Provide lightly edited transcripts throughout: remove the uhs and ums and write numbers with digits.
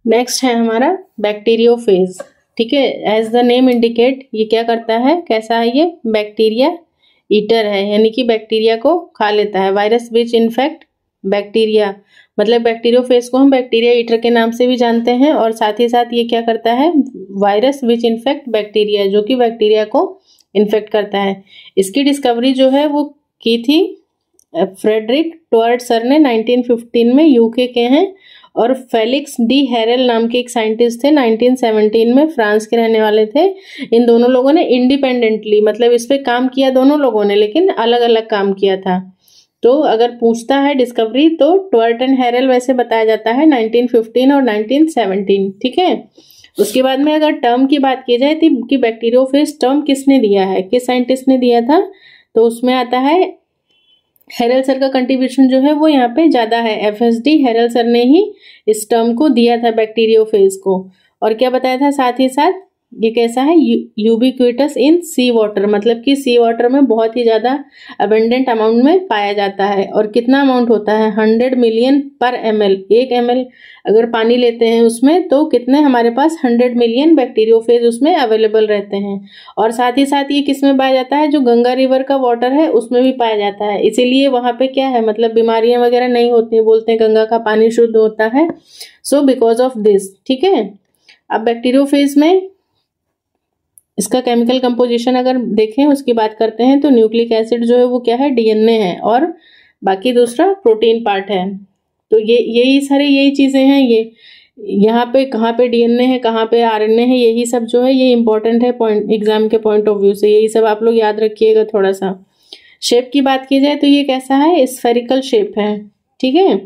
Next है हमारा bacteriophage. ठीक है, एज द नेम इंडिकेट, ये क्या करता है, कैसा है ये, बैक्टीरिया ईटर है, यानी कि बैक्टीरिया को खा लेता है। वायरस विच इन्फेक्ट बैक्टीरिया, मतलब बैक्टीरियोफेज को हम बैक्टीरिया ईटर के नाम से भी जानते हैं, और साथ ही साथ ये क्या करता है, वायरस विच इन्फेक्ट बैक्टीरिया, जो कि बैक्टीरिया को इन्फेक्ट करता है। इसकी डिस्कवरी जो है वो की थी फ्रेडरिक टोर्टसर ने 1915 में, यूके के हैं, और फेलिक्स डी हेरेल नाम के एक साइंटिस्ट थे, 1917 में, फ्रांस के रहने वाले थे। इन दोनों लोगों ने इंडिपेंडेंटली, मतलब इस पे काम किया दोनों लोगों ने, लेकिन अलग अलग काम किया था। तो अगर पूछता है डिस्कवरी तो टोर्ट एंड हेरेल वैसे बताया जाता है 1915 और 1917। ठीक है, उसके बाद में अगर टर्म की बात की जाए तो कि बैक्टीरियोफेज टर्म किसने दिया है, किस साइंटिस्ट ने दिया था, तो उसमें आता है हेरल सर का कंट्रीब्यूशन जो है वो यहाँ पे ज़्यादा है। एफएसडी हेरल सर ने ही इस टर्म को दिया था बैक्टीरियोफेज को। और क्या बताया था साथ ही साथ, ये कैसा है, यूबिक्विटस इन सी वाटर, मतलब कि सी वाटर में बहुत ही ज़्यादा अबेंडेंट अमाउंट में पाया जाता है। और कितना अमाउंट होता है, 100 मिलियन पर ml, 1 ml अगर पानी लेते हैं उसमें तो कितने हमारे पास 100 मिलियन बैक्टीरियोफेज उसमें अवेलेबल रहते हैं। और साथ ही साथ ये किस में पाया जाता है, जो गंगा रिवर का वाटर है उसमें भी पाया जाता है। इसीलिए वहाँ पे क्या है, मतलब बीमारियां वगैरह नहीं होती, बोलते हैं गंगा का पानी शुद्ध होता है। So because of this. ठीक है, अब बैक्टीरियोफेज में इसका केमिकल कंपोजिशन अगर देखें, उसकी बात करते हैं, तो न्यूक्लिक एसिड जो है वो क्या है, डीएनए है, और बाकी दूसरा प्रोटीन पार्ट है। तो ये यही सारे यही चीज़ें हैं। ये यहाँ पे कहाँ पे डीएनए है, कहाँ पे आरएनए है, यही सब जो है ये इंपॉर्टेंट है पॉइंट, एग्जाम के पॉइंट ऑफ व्यू से, यही सब आप लोग याद रखिएगा थोड़ा सा। शेप की बात की जाए तो ये कैसा है, स्फेरिकल शेप है। ठीक है,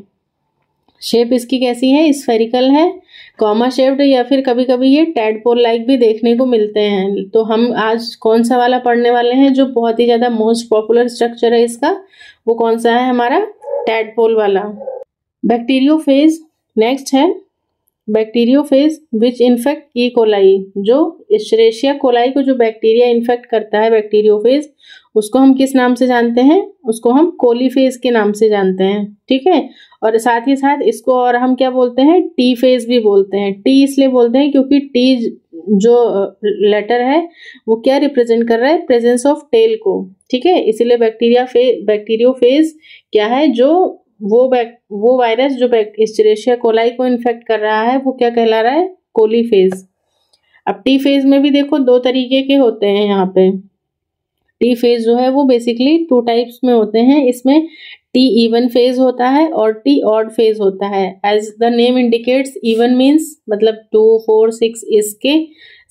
शेप इसकी कैसी है, स्फेरिकल है, कॉमा शेप्ड, या फिर कभी कभी ये टैडपोल लाइक भी देखने को मिलते हैं। तो हम आज कौन सा वाला पढ़ने वाले हैं, जो बहुत ही ज़्यादा मोस्ट पॉपुलर स्ट्रक्चर है इसका, वो कौन सा है हमारा, टैडपोल वाला। बैक्टीरियोफेज नेक्स्ट है, बैक्टीरियोफेज विच इन्फेक्ट ई कोलाई, जो इश्चरेशिया कोलाई को जो बैक्टीरिया इन्फेक्ट करता है बैक्टीरियोफेज, उसको हम किस नाम से जानते हैं, उसको हम कोलीफेज के नाम से जानते हैं। ठीक है, और साथ ही साथ इसको और हम क्या बोलते हैं, टी फेज भी बोलते हैं। टी इसलिए बोलते हैं क्योंकि टी जो लेटर है वो क्या रिप्रेजेंट कर रहा है, प्रेजेंस ऑफ टेल को। ठीक है, इसीलिए बैक्टीरियोफेज क्या है, जो वो वायरस जो इश्चरेशिया कोलाई को इन्फेक्ट कर रहा है वो क्या कहला रहा है, कोलीफेज। अब टी फेज में भी देखो दो तरीके के होते हैं। यहाँ पे टी फेज जो है वो बेसिकली 2 टाइप्स में होते हैं। इसमें टी इवन फेज होता है और टी ऑड फेज होता है। As the name indicates, even means मतलब 2, 4, 6 इसके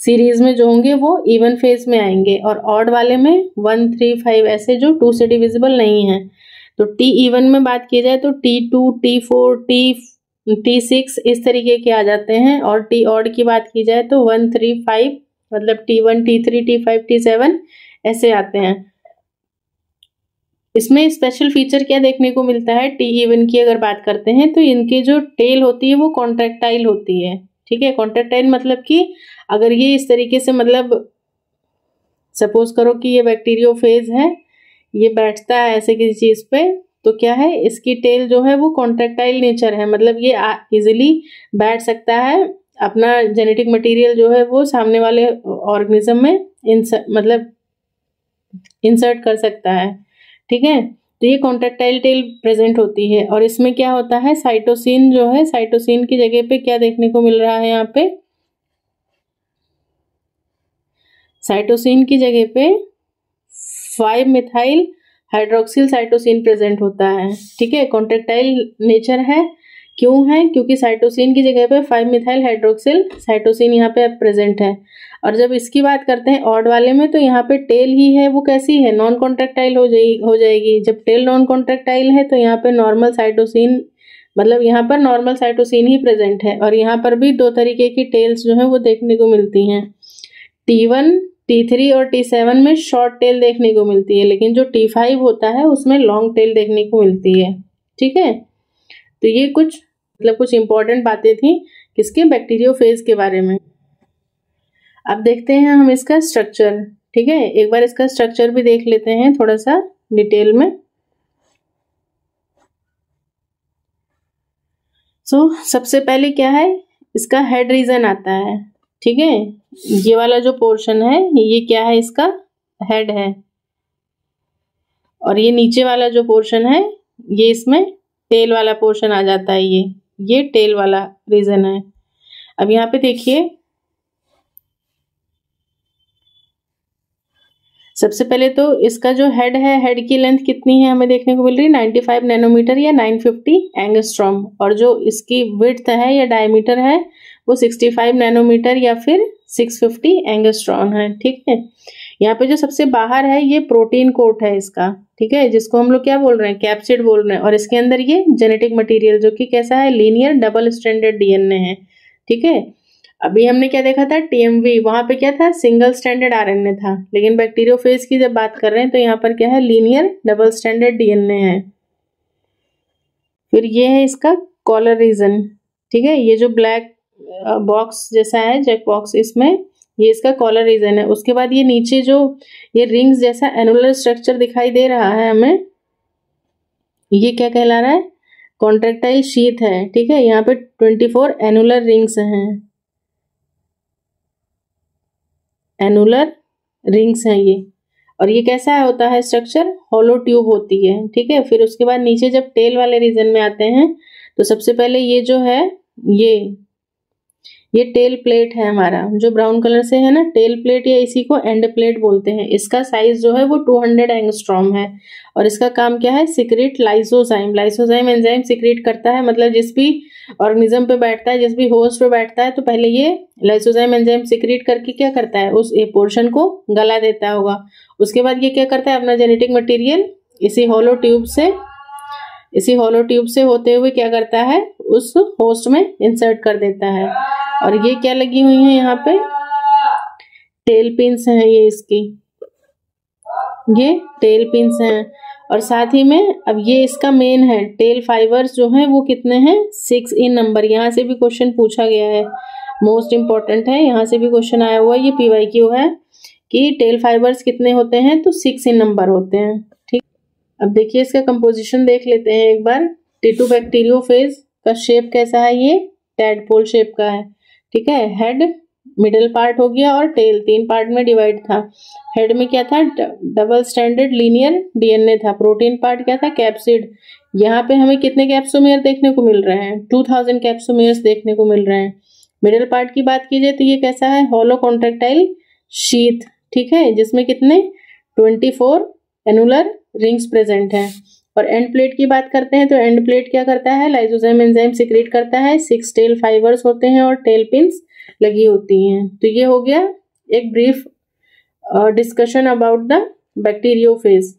सीरीज में जो होंगे वो इवन फेज में आएंगे, और ऑड वाले में 1, 3, 5 ऐसे जो 2 से डिविजिबल नहीं है। तो टी इवन में बात की जाए तो T2, T4, T6 इस तरीके के आ जाते हैं, और टी ऑड की बात की जाए तो 1, 3, 5 मतलब T1, T3, T5, T7 ऐसे आते हैं। इसमें स्पेशल फीचर क्या देखने को मिलता है, टी इवन की अगर बात करते हैं तो इनकी जो टेल होती है वो कॉन्ट्रैक्टाइल होती है। ठीक है, कॉन्ट्रैक्टाइल मतलब कि अगर ये इस तरीके से, मतलब सपोज करो कि ये बैक्टीरियोफेज है, ये बैठता है ऐसे किसी चीज पे, तो क्या है, इसकी टेल जो है वो कॉन्ट्रैक्टाइल नेचर है, मतलब ये इजिली बैठ सकता है, अपना जेनेटिक मटेरियल जो है वो सामने वाले ऑर्गेनिज्म में मतलब इंसर्ट कर सकता है। ठीक है, तो ये कॉन्ट्रैक्टाइल टेल प्रेजेंट होती है। और इसमें क्या होता है, साइटोसिन जो है, साइटोसिन की जगह पे क्या देखने को मिल रहा है, यहाँ पे साइटोसिन की जगह पे 5 मिथाइल हाइड्रोक्सिल साइटोसिन प्रेजेंट होता है। ठीक है, कॉन्ट्रैक्टाइल नेचर है, क्यों है, क्योंकि साइटोसिन की जगह पे 5 मिथाइल हाइड्रोक्सिल साइटोसिन यहाँ पे प्रेजेंट है। और जब इसकी बात करते हैं ऑड वाले में, तो यहाँ पे टेल ही है वो कैसी है, नॉन कॉन्ट्रैक्टाइल हो जाएगी। जब टेल नॉन कॉन्ट्रैक्टाइल है तो यहाँ पे नॉर्मल साइटोसिन, मतलब यहाँ पर नॉर्मल साइटोसिन ही प्रेजेंट है। और यहाँ पर भी 2 तरीके की टेल्स जो है वो देखने को मिलती हैं। T1, T3 और T7 में शॉर्ट टेल देखने को मिलती है, लेकिन जो T5 होता है उसमें लॉन्ग टेल देखने को मिलती है। ठीक है, तो ये कुछ इंपॉर्टेंट बातें थी किसके, बैक्टीरियोफेज के बारे में। अब देखते हैं हम इसका स्ट्रक्चर। ठीक है, एक बार इसका स्ट्रक्चर भी देख लेते हैं थोड़ा सा डिटेल में। सबसे पहले क्या है, इसका हेड रीजन आता है, ठीक है। ये वाला जो पोर्शन है ये क्या है, इसका हेड है, और ये नीचे वाला जो पोर्शन है ये इसमें टेल वाला पोर्शन आ जाता है, ये टेल वाला रीजन है। अब यहाँ पे देखिए, सबसे पहले तो इसका जो हेड है, हेड की लेंथ कितनी है हमें देखने को मिल रही है 95 नैनोमीटर या 950 एंगस्ट्रॉम, और जो इसकी विड्थ है या डायमीटर है वो 65 नैनोमीटर या फिर 650 एंगस्ट्रॉम है, ठीक है। यहाँ पे जो सबसे बाहर है ये प्रोटीन कोट है इसका, ठीक है, जिसको हम लोग क्या बोल रहे हैं, कैप्सिड बोल रहे हैं, और इसके अंदर ये जेनेटिक मटेरियल जो कि कैसा है, लीनियर डबल स्ट्रैंडेड डीएनए है, ठीक है। अभी हमने क्या देखा था, टीएमवी, वहां पे क्या था, सिंगल स्ट्रैंडेड आरएनए था, लेकिन बैक्टीरियोफेज की जब बात कर रहे हैं तो यहाँ पर क्या है, लीनियर डबल स्ट्रैंडेड डीएनए है। फिर ये है इसका कॉलर रीजन, ठीक है, ये जो ब्लैक बॉक्स जैसा है, चेक बॉक्स, इसमें ये इसका कॉलर रीजन है। उसके बाद ये नीचे जो ये रिंग्स जैसा एनुलर स्ट्रक्चर दिखाई दे रहा है हमें, ये क्या कहला रहा है, कॉन्ट्रैक्टाइल शीथ है, ठीक है। यहाँ पे 24 एनुलर रिंग्स हैं, एनुलर रिंग्स हैं ये, और ये कैसा होता है स्ट्रक्चर, हॉलो ट्यूब होती है, ठीक है। फिर उसके बाद नीचे जब टेल वाले रीजन में आते हैं तो सबसे पहले ये जो है, ये टेल प्लेट है हमारा, जो ब्राउन कलर से है ना, टेल प्लेट, या इसी को एंड प्लेट बोलते हैं। इसका साइज जो है वो 200 एंगस्ट्रॉम है, और इसका काम क्या है, secrete lysozyme, lysozyme enzyme secrete करता है, मतलब जिस भी ऑर्गेनिज्म पे बैठता है, जिस भी होस्ट पे बैठता है, तो पहले ये लाइसोजाइम एंजाइम सिक्रेट करके क्या करता है, उस पोर्शन को गला देता होगा। उसके बाद ये क्या करता है, अपना जेनेटिक मटेरियल इसी हॉलो ट्यूब से होते हुए क्या करता है, उस होस्ट में इंसर्ट कर देता है। और ये क्या लगी हुई है यहाँ पे, टेल पिन्स हैं, ये इसकी, ये टेल पिन्स हैं, और साथ ही में अब ये इसका मेन है, टेल फाइबर्स जो हैं वो कितने हैं, 6 इन नंबर। यहाँ से भी क्वेश्चन पूछा गया है, मोस्ट इंपॉर्टेंट है, यहाँ से भी क्वेश्चन आया हुआ है, ये PYQ है कि टेल फाइबर्स कितने होते हैं, तो 6 इन नंबर होते हैं, ठीक। अब देखिए इसका कंपोजिशन देख लेते हैं एक बार। टिटू बैक्टीरियोफेज का शेप कैसा है, ये टैडपोल शेप का है, ठीक है। हेड मिडिल पार्ट हो गया, और टेल 3 पार्ट में डिवाइड था। हेड में क्या था, डबल स्टैंडर्ड लीनियर डीएनए था। प्रोटीन पार्ट क्या था, कैप्सिड। यहाँ पे हमें कितने कैप्सोमेयर देखने को मिल रहे हैं, 2000 कैप्सोमेयर्स देखने को मिल रहे हैं। मिडिल पार्ट की बात कीजिए तो ये कैसा है, हॉलो कॉन्ट्रैक्टाइल शीथ, ठीक है, जिसमें कितने 24 एनुलर रिंग्स प्रेजेंट हैं। और एंड प्लेट की बात करते हैं तो एंड प्लेट क्या करता है, लाइसोजाइम एंजाइम सिक्रेट करता है, 6 टेल फाइबर्स होते हैं और टेल पिन्स लगी होती हैं। तो ये हो गया एक brief discussion about the bacteriophage.